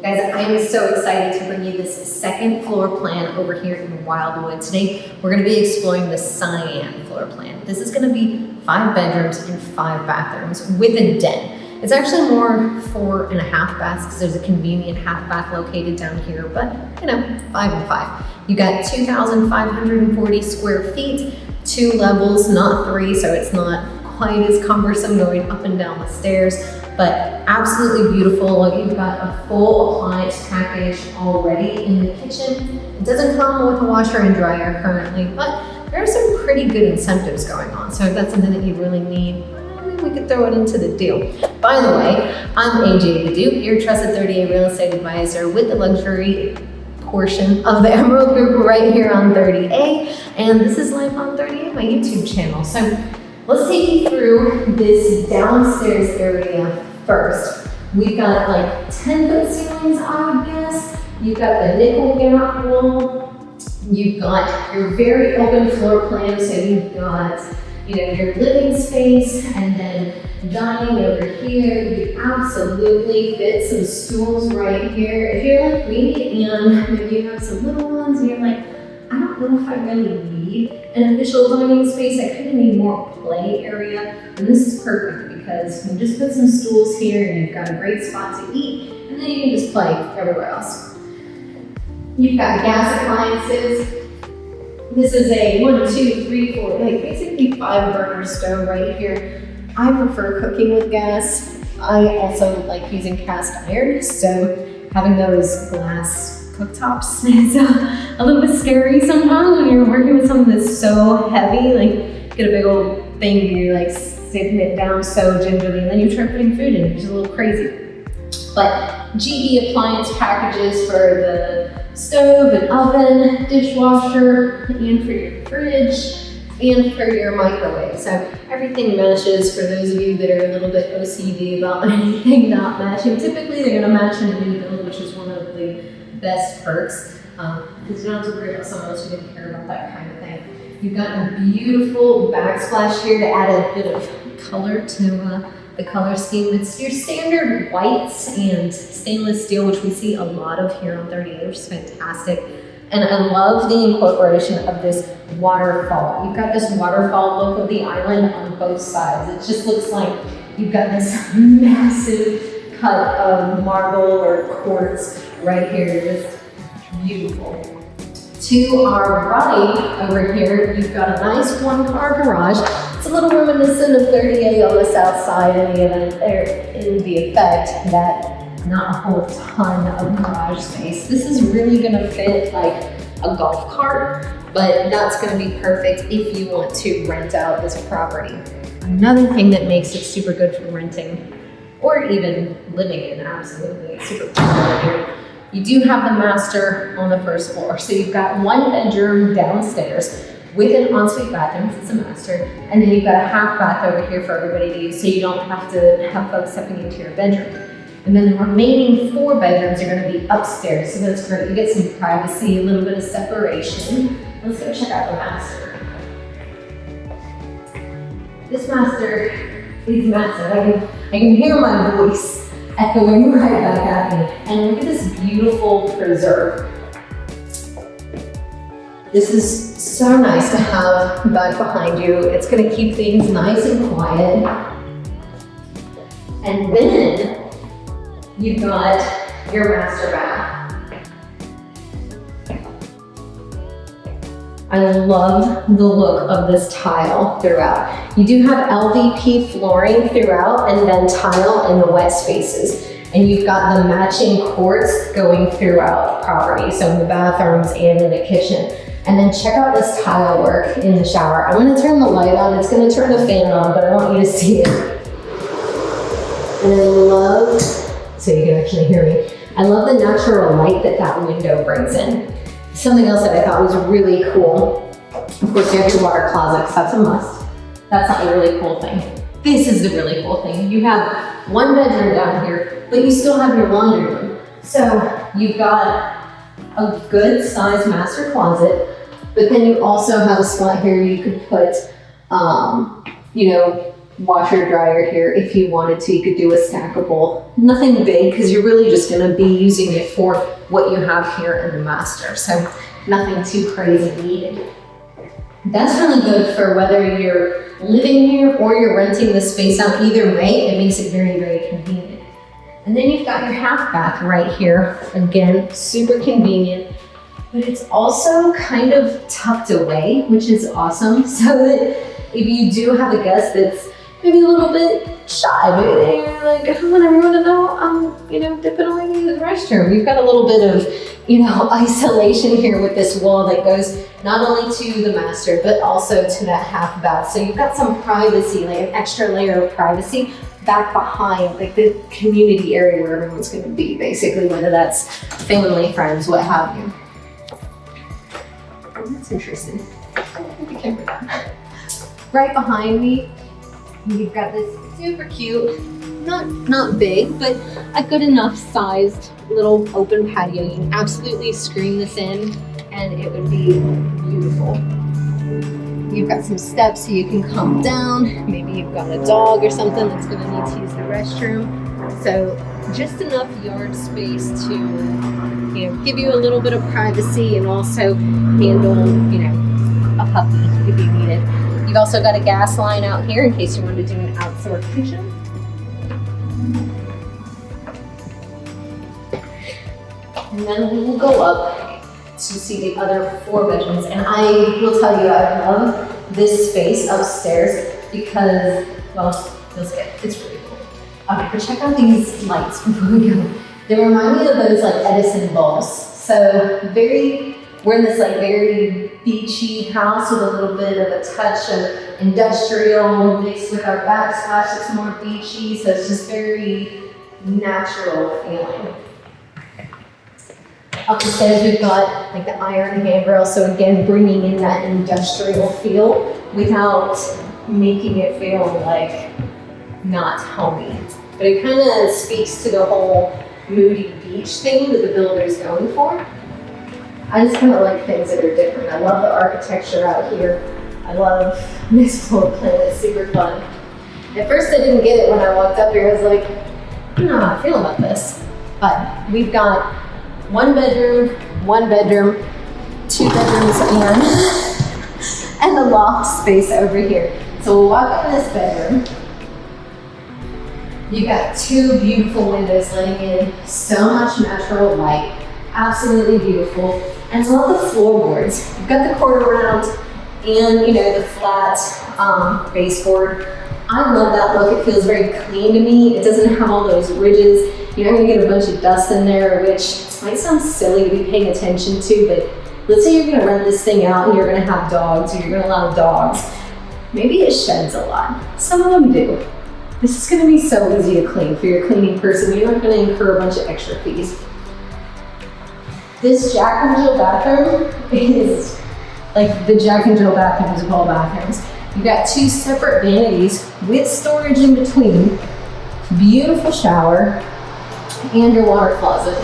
Guys, I am so excited to bring you this second floor plan over here in Wildwood. Today, we're gonna be exploring the cyan floor plan. This is gonna be 5 bedrooms and 5 bathrooms with a den. It's actually more 4.5 baths because there's a convenient half bath located down here, but 5 and 5. You got 2,540 square feet, 2 levels, not 3, so it's not quite as cumbersome going up and down the stairs, but absolutely beautiful. You've got a full appliance package already in the kitchen. It doesn't come with a washer and dryer currently, but there are some pretty good incentives going on. So if that's something that you really need, maybe we could throw it into the deal. By the way, I'm AJ Badu, your trusted 30A real estate advisor with the luxury portion of the Emerald Group right here on 30A. And this is Life on 30A, my YouTube channel. So let's take you through this downstairs area first. We've got like 10-foot ceilings, I would guess. You've got the nickel gap wall. You've got your very open floor plan. So you've got, your living space and then dining over here. You absolutely fit some stools right here. If you're like me and maybe you have some little ones and you're like, I don't know if I really need an official dining space. I kind of need more play area. And this is perfect because you just put some stools here and you've got a great spot to eat, and then you can just play everywhere else. You've got gas appliances. This is a 1, 2, 3, 4, like basically 5 burner stove right here. I prefer cooking with gas. I also like using cast iron, so having those glass cooktops is a little bit scary sometimes when you're working with something that's so heavy. Like, get a big old thing, you're like sitting it down so gingerly, and then you try putting food in it, which is a little crazy. But GE appliance packages for the stove and oven, dishwasher, and for your fridge, and for your microwave. So everything matches for those of you that are a little bit OCD about anything not matching. Typically, they're gonna match in a new build, which is one of the best perks, because you don't have to worry about someone else who didn't care about that kind of thing. You've got a beautiful backsplash here to add a bit of color to the color scheme. It's your standard whites and stainless steel, which we see a lot of here on 38, which is fantastic. And I love the incorporation of this waterfall. You've got this waterfall look of the island on both sides. It just looks like you've got this massive cut of marble or quartz right here, just beautiful. To our right over here, you've got a nice 1-car garage. It's a little reminiscent of 30A on the south side in the effect that not a whole ton of garage space. This is really gonna fit like a golf cart, but that's gonna be perfect if you want to rent out this property. Another thing that makes it super good for renting or even living in, absolutely, it's super popular here. You do have the master on the first floor. So you've got 1 bedroom downstairs with an ensuite bathroom, it's a master, and then you've got a half bath over here for everybody to use, so you don't have to have folks stepping into your bedroom. And then the remaining 4 bedrooms are gonna be upstairs, so that's great. You get some privacy, a little bit of separation. Let's go check out the master. This master is massive. I can hear my voice echoing right back at me. And look at this beautiful preserve. This is so nice to have back behind you. It's gonna keep things nice and quiet. And then you've got your master bath. I love the look of this tile throughout. You do have LVP flooring throughout and then tile in the wet spaces. And you've got the matching quartz going throughout the property, so in the bathrooms and in the kitchen. And then check out this tile work in the shower. I'm gonna turn the light on. It's gonna turn the fan on, but I want you to see it. And I love, so you can actually hear me, I love the natural light that that window brings in. Something else that I thought was really cool, of course you have your water closet, because that's a must. That's not the really cool thing. This is the really cool thing. You have 1 bedroom down here, but you still have your laundry room. So you've got a good sized master closet, but then you also have a spot here you could put, washer dryer here if you wanted to. You could do a stackable, nothing big because you're really just going to be using it for what you have here in the master. So nothing too crazy needed. That's really good for whether you're living here or you're renting the space out. Either way, it makes it very, very convenient. And then you've got your half bath right here. Again, super convenient, but it's also kind of tucked away, which is awesome. So that if you do have a guest that's maybe a little bit shy, maybe they're like, I want everyone to know I'm, dipping away to the restroom. You've got a little bit of, isolation here with this wall that goes not only to the master, but also to that half bath. So you've got some privacy, like an extra layer of privacy back behind, like the community area where everyone's going to be, basically, whether that's family, friends, what have you. Oh, that's interesting. Be careful with that. Right behind me, you've got this super cute, not big, but a good enough sized little open patio. You can absolutely screen this in and it would be beautiful. You've got some steps so you can come down. Maybe you've got a dog or something that's going to need to use the restroom. So just enough yard space to, give you a little bit of privacy and also handle, a puppy if you need it. You've also got a gas line out here in case you want to do an outdoor kitchen. And then we will go up to see the other 4 bedrooms. And I will tell you, I love this space upstairs because, well, you'll see it. It's really cool. Okay, but check out these lights before we go. They remind me of those like Edison bulbs. So we're in this like very beachy house with a little bit of a touch of industrial mixed with our backsplash. It's more beachy, so it's just very natural feeling. Up the stairs, we've got like the iron handrail, so again, bringing in that industrial feel without making it feel like not homey. But it kind of speaks to the whole moody beach thing that the builder's going for. I just kind of like things that are different. I love the architecture out here. I love this floor plan. It's super fun. At first, I didn't get it when I walked up here. I was like, I don't know how I feel about this. But we've got 1 bedroom, 2 bedrooms, and a loft space over here. So we'll walk in this bedroom. You've got 2 beautiful windows letting in so much natural light. Absolutely beautiful. And I love the floorboards. You've got the quarter round and the flat baseboard. I love that look. It feels very clean to me. It doesn't have all those ridges. You're not gonna get a bunch of dust in there, which might sound silly to be paying attention to, but let's say you're gonna rent this thing out and you're gonna have dogs or you're gonna allow dogs. Maybe it sheds a lot. Some of them do. This is gonna be so easy to clean for your cleaning person. You're not gonna incur a bunch of extra fees. This Jack and Jill bathroom is like the Jack and Jill bathrooms of all bathrooms. You've got 2 separate vanities with storage in between, beautiful shower, and your water closet.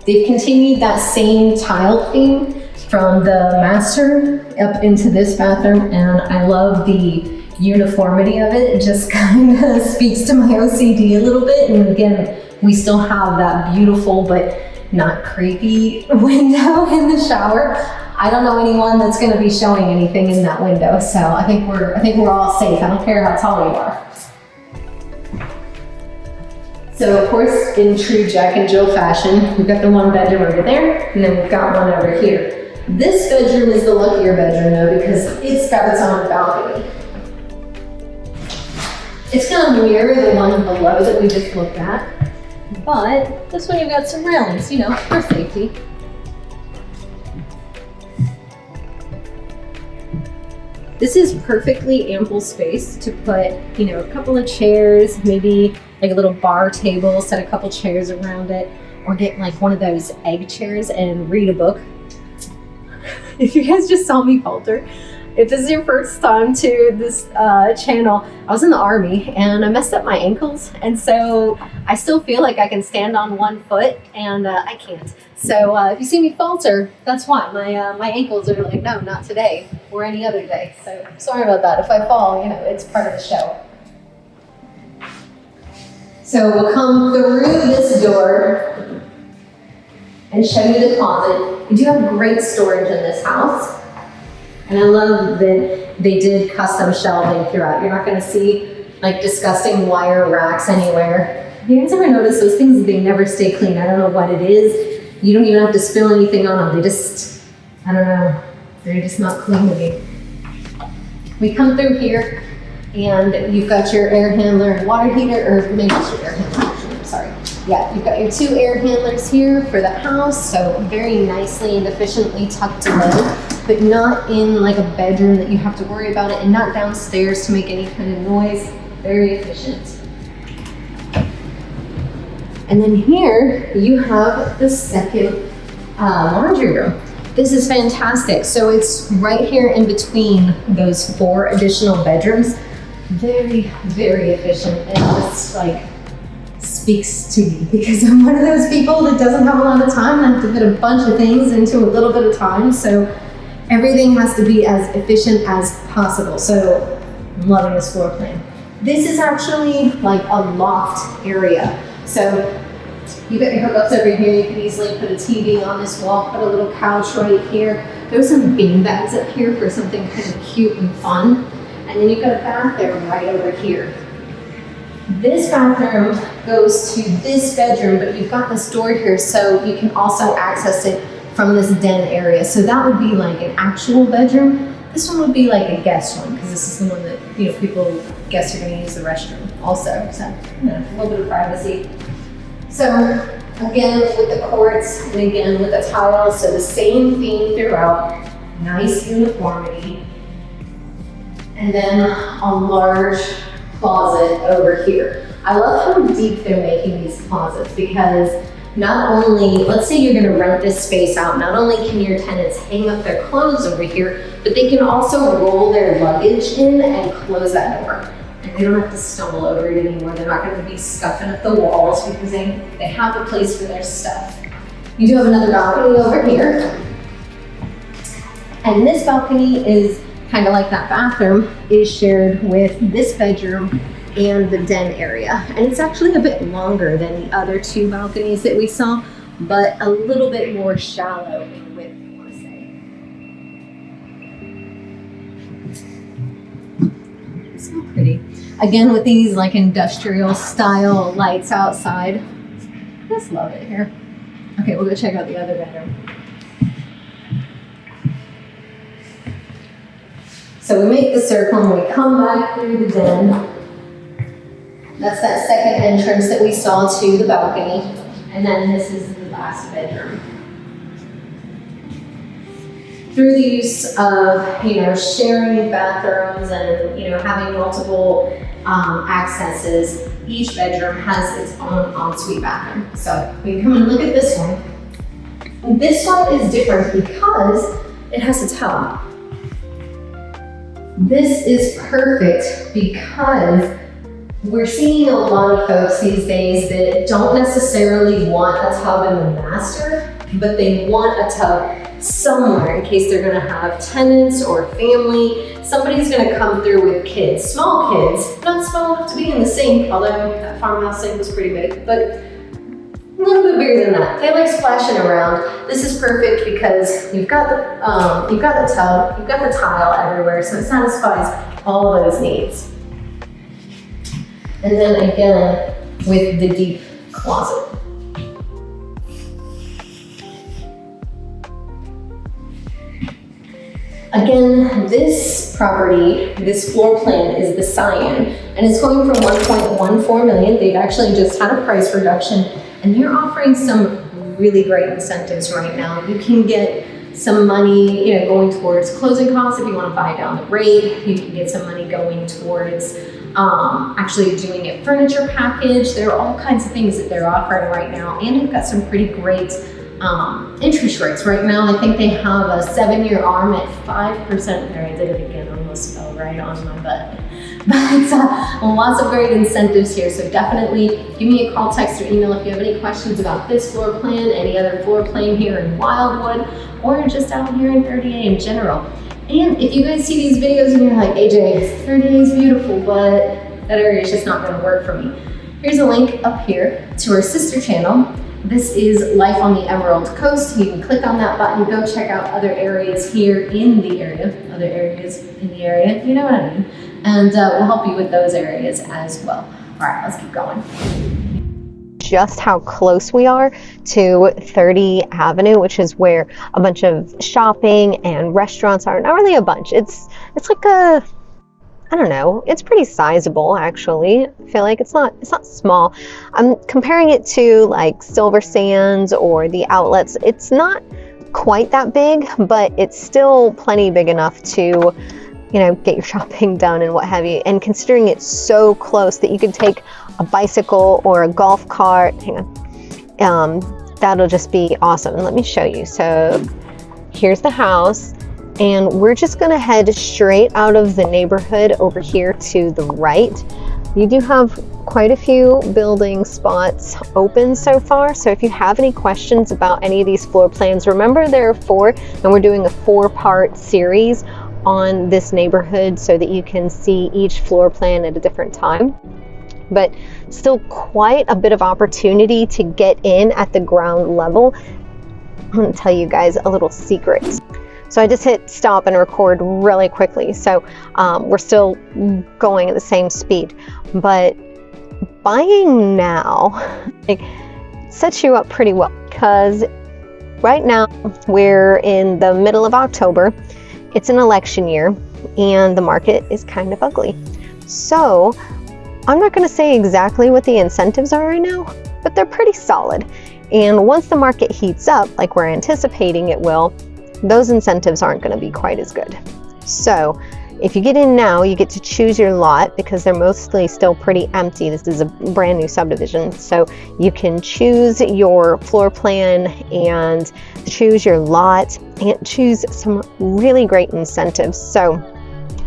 They've continued that same tile theme from the master up into this bathroom, and I love the uniformity of it. It just kind of speaks to my OCD a little bit, and again, we still have that beautiful but not creepy window in the shower. I don't know anyone that's going to be showing anything in that window, so I think we're all safe. I don't care how tall you are. So of course, in true Jack and Jill fashion, we've got the 1 bedroom over there, and then we've got one over here. This bedroom is the luckier bedroom though, because it's got its own balcony. It's going to mirror the one below that we just looked at, but this one you've got some railings, for safety. This is perfectly ample space to put, a couple of chairs, maybe like a little bar table, set a couple chairs around it, or get like one of those egg chairs and read a book. If you guys just saw me falter, If this is your first time to this channel, I was in the Army and I messed up my ankles. And so I still feel like I can stand on one foot and I can't. So if you see me falter, that's why. My ankles are like, no, not today or any other day. So sorry about that. If I fall, you know, it's part of the show. So we'll come through this door and show you the closet. We do have great storage in this house. And I love that they did custom shelving throughout. You're not gonna see like disgusting wire racks anywhere. You guys ever notice those things, they never stay clean? I don't know what it is. You don't even have to spill anything on them. They just, I don't know, they're just not clean to me. We come through here and you've got your air handler and water heater, or maybe it's your air handler, actually, I'm sorry. Yeah, you've got your 2 air handlers here for the house, so very nicely and efficiently tucked away, but not in like a bedroom that you have to worry about it, and not downstairs to make any kind of noise. Very efficient. And then here you have the second laundry room. This is fantastic. So it's right here in between those 4 additional bedrooms. Very, very efficient, and just like speaks to me because I'm one of those people that doesn't have a lot of time. I have to fit a bunch of things into a little bit of time. So everything has to be as efficient as possible. So I'm loving this floor plan. This is actually like a loft area. So you got your hookups over here. You can easily put a TV on this wall, put a little couch right here. There's some bean bags up here for something kind of cute and fun. And then you've got a bathroom right over here. This bathroom goes to this bedroom, but you've got this door here so you can also access it from this den area. So that would be like an actual bedroom. This one would be like a guest one because this is the one that, you know, guests are going to use the restroom also. So, you know, a little bit of privacy. So again, with the quartz and again with the tile, so the same theme throughout, nice uniformity. And then a large closet over here. I love how deep they're making these closets because not only, let's say you're gonna rent this space out, not only can your tenants hang up their clothes over here, but they can also roll their luggage in and close that door. And they don't have to stumble over it anymore. They're not gonna be scuffing up the walls because they have a place for their stuff. You do have another balcony over here. And this balcony is kind of like that bathroom, is shared with this bedroom and the den area. And it's actually a bit longer than the other 2 balconies that we saw, but a little bit more shallow in width, I want to say. So pretty. Again, with these like industrial style lights outside. I just love it here. Okay, we'll go check out the other bedroom. So we make the circle and we come back through the den. That's that second entrance that we saw to the balcony. And then this is the last bedroom. Through the use of, you know, sharing bathrooms and, you know, having multiple accesses, each bedroom has its own ensuite bathroom. So we can come and look at this one. And this one is different because it has a tub. This is perfect because we're seeing a lot of folks these days that don't necessarily want a tub in the master, but they want a tub somewhere in case they're gonna have tenants or family. Somebody's gonna come through with kids, small kids, not small enough to be in the sink, although that farmhouse sink was pretty big, but a little bit bigger than that. They like splashing around. This is perfect because you've got the tub, you've got the tile everywhere, so it satisfies all of those needs. And then again, with the deep closet. Again, this property, this floor plan is the cyan, and it's going for $1.14 million. They've actually just had a price reduction, and they're offering some really great incentives right now. You can get some money, you know, going towards closing costs if you want to buy down the rate. You can get some money going towards actually doing a furniture package. There are all kinds of things that they're offering right now, and they've got some pretty great interest rates. Right now, I think they have a 7-year ARM at 5%. There, I did it again, almost fell right on my butt. But lots of great incentives here, so definitely give me a call, text, or email if you have any questions about this floor plan, any other floor plan here in Wildwood, or just out here in 30A in general. And if you guys see these videos and you're like, AJ, 30A is beautiful, but that area is just not going to work for me, here's a link up here to our sister channel. This is Life on the Emerald Coast. You can click on that button, go check out other areas here in the area, other areas in the area, you know what I mean. And we'll help you with those areas as well. All right, let's keep going. Just how close we are to 30 Avenue, which is where a bunch of shopping and restaurants are. Not really a bunch. It's like a, I don't know, it's pretty sizable actually. I feel like it's not small. I'm comparing it to like Silver Sands or the outlets. It's not quite that big, but it's still plenty big enough to, you know, get your shopping done and what have you. And considering it's so close that you could take a bicycle or a golf cart, hang on, that'll just be awesome. And let me show you. So here's the house. And we're just gonna head straight out of the neighborhood over here to the right. You do have quite a few building spots open so far. So if you have any questions about any of these floor plans, remember there are 4, and we're doing a 4-part series on this neighborhood so that you can see each floor plan at a different time. But still quite a bit of opportunity to get in at the ground level. I'm gonna tell you guys a little secret. So I just hit stop and record really quickly. So we're still going at the same speed, but buying now like, sets you up pretty well, because right now we're in the middle of October. It's an election year and the market is kind of ugly. So I'm not going to say exactly what the incentives are right now, but they're pretty solid. And once the market heats up, like we're anticipating it will, those incentives aren't going to be quite as good. So if you get in now, you get to choose your lot because they're mostly still pretty empty. This is a brand new subdivision. So you can choose your floor plan and choose your lot and choose some really great incentives. So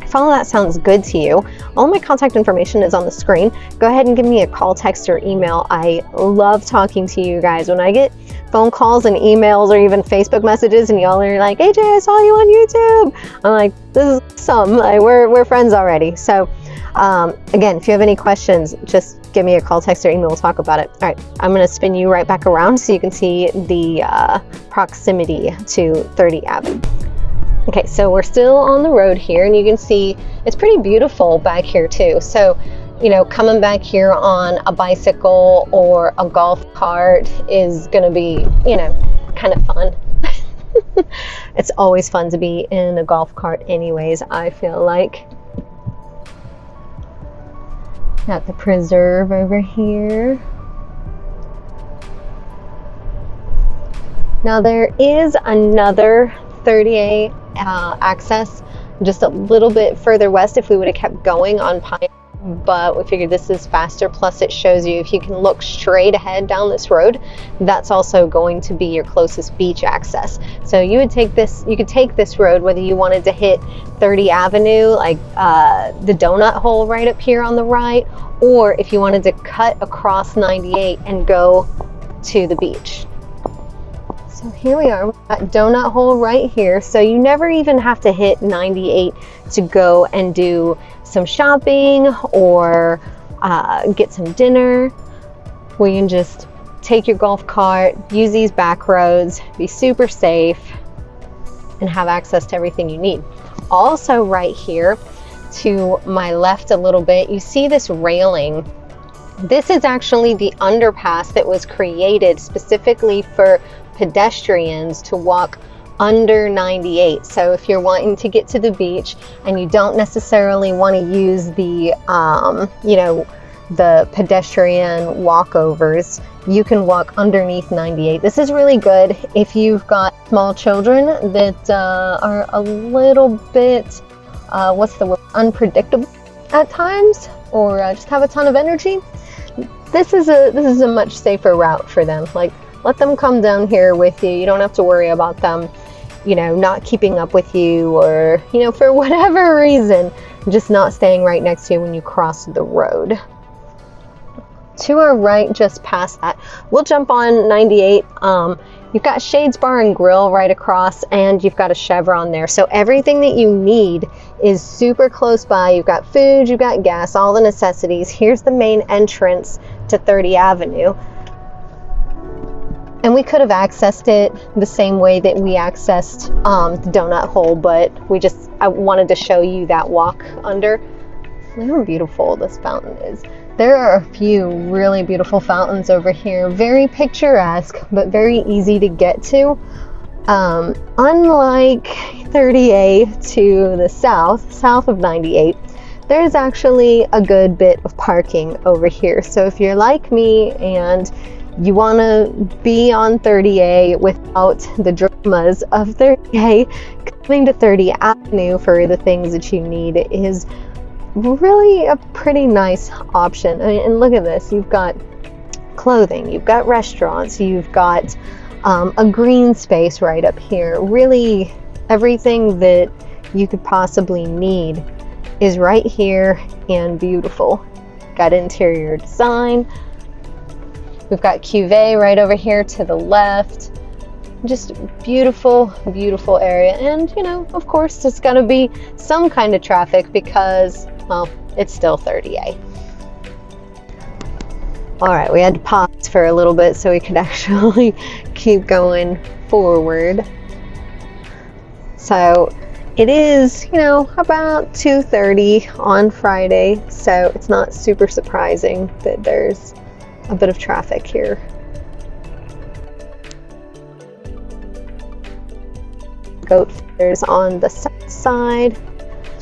if all that sounds good to you, all my contact information is on the screen. Go ahead and give me a call, text, or email. I love talking to you guys. When I get phone calls and emails or even Facebook messages and y'all are like, AJ, I saw you on YouTube. I'm like, this is awesome. Like, we're friends already. So again, if you have any questions, just give me a call, text, or email. We'll talk about it. All right, I'm going to spin you right back around so you can see the proximity to 30 Avenue. Okay, so we're still on the road here, and you can see it's pretty beautiful back here too. So, you know, coming back here on a bicycle or a golf cart is gonna be, you know, kind of fun. It's always fun to be in a golf cart anyways, I feel like. Got the preserve over here. Now there is another 30A access just a little bit further west if we would have kept going on Pine, but we figured this is faster. Plus it shows you if you can look straight ahead down this road, that's also going to be your closest beach access. So you could take this road whether you wanted to hit 30 Avenue, like the donut hole right up here on the right, or if you wanted to cut across 98 and go to the beach. So here we are, we've got donut hole right here. So you never even have to hit 98 to go and do some shopping or get some dinner. We can just take your golf cart, use these back roads, be super safe, and have access to everything you need. Also right here to my left a little bit, you see this railing. This is actually the underpass that was created specifically for pedestrians to walk under 98. So if you're wanting to get to the beach and you don't necessarily want to use the you know, the pedestrian walkovers, you can walk underneath 98. This is really good if you've got small children that are a little bit what's the word, unpredictable at times, or just have a ton of energy. This is a much safer route for them. Like, let them come down here with you. You don't have to worry about them, you know, not keeping up with you, or, you know, for whatever reason, just not staying right next to you when you cross the road. To our right, just past that, we'll jump on 98. You've got Shades Bar and Grill right across, and you've got a Chevron there. So everything that you need is super close by. You've got food, you've got gas, all the necessities. Here's the main entrance to 30 Avenue. And we could have accessed it the same way that we accessed the donut hole, but I wanted to show you that walk under. Look how beautiful this fountain is. There are a few really beautiful fountains over here, very picturesque, but very easy to get to. Unlike 30A to the south of 98, there's actually a good bit of parking over here. So if you're like me and you want to be on 30A without the dramas of 30A, coming to 30 Avenue for the things that you need is really a pretty nice option. I mean, and look at this, you've got clothing, you've got restaurants, you've got a green space right up here. Really everything that you could possibly need is right here, and beautiful. Got interior design, we've got cuvee right over here to the left. Just beautiful, beautiful area. And, you know, of course, there's got to be some kind of traffic because, well, it's still 30A. All right, we had to pause for a little bit so we could actually keep going forward. So it is, you know, about 2:30 on Friday, so it's not super surprising that there's a bit of traffic here. Goat feeders on the south side.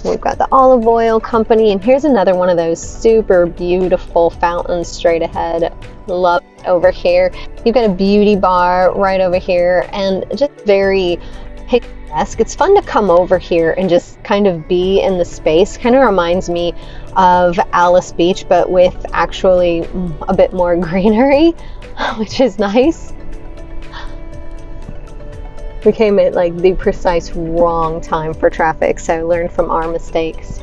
We've got the olive oil company, and here's another one of those super beautiful fountains straight ahead. Love it over here. You've got a beauty bar right over here, and just very picturesque. It's fun to come over here and just kind of be in the space. Kind of reminds me of Alice Beach, but with actually a bit more greenery, which is nice. We came at like the precise wrong time for traffic, so learn from our mistakes.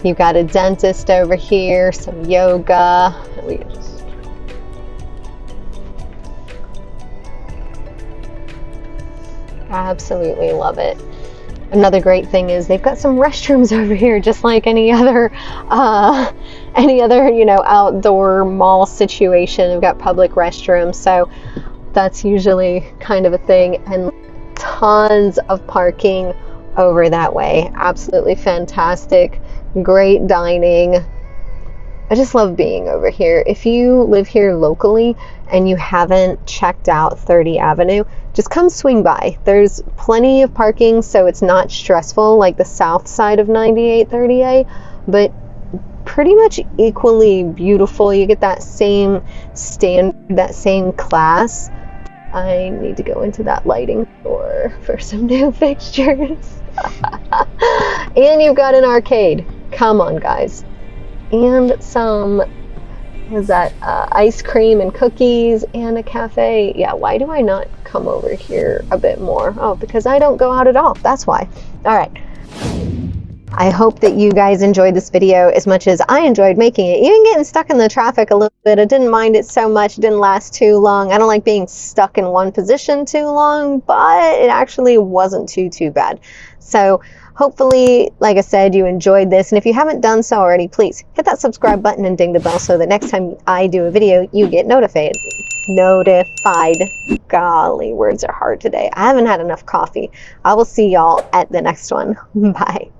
You've got a dentist over here, some yoga. We just absolutely love it. Another great thing is they've got some restrooms over here, just like any other, you know, outdoor mall situation. They've got public restrooms, so that's usually kind of a thing. And tons of parking over that way. Absolutely fantastic. Great dining. I just love being over here. If you live here locally and you haven't checked out 30 Avenue, just come swing by. There's plenty of parking, so it's not stressful like the south side of 98 30A, but pretty much equally beautiful. You get that same standard, that same class. I need to go into that lighting store for some new fixtures. And you've got an arcade. Come on, guys. And some, what is that, ice cream and cookies and a cafe. Yeah, why do I not come over here a bit more? Oh, because I don't go out at all. That's why. All right. I hope that you guys enjoyed this video as much as I enjoyed making it. Even getting stuck in the traffic a little bit, I didn't mind it so much. It didn't last too long. I don't like being stuck in one position too long, but it actually wasn't too bad. So hopefully, like I said, you enjoyed this. And if you haven't done so already, please hit that subscribe button and ding the bell so that next time I do a video, you get notified. Golly, words are hard today. I haven't had enough coffee. I will see y'all at the next one. Bye.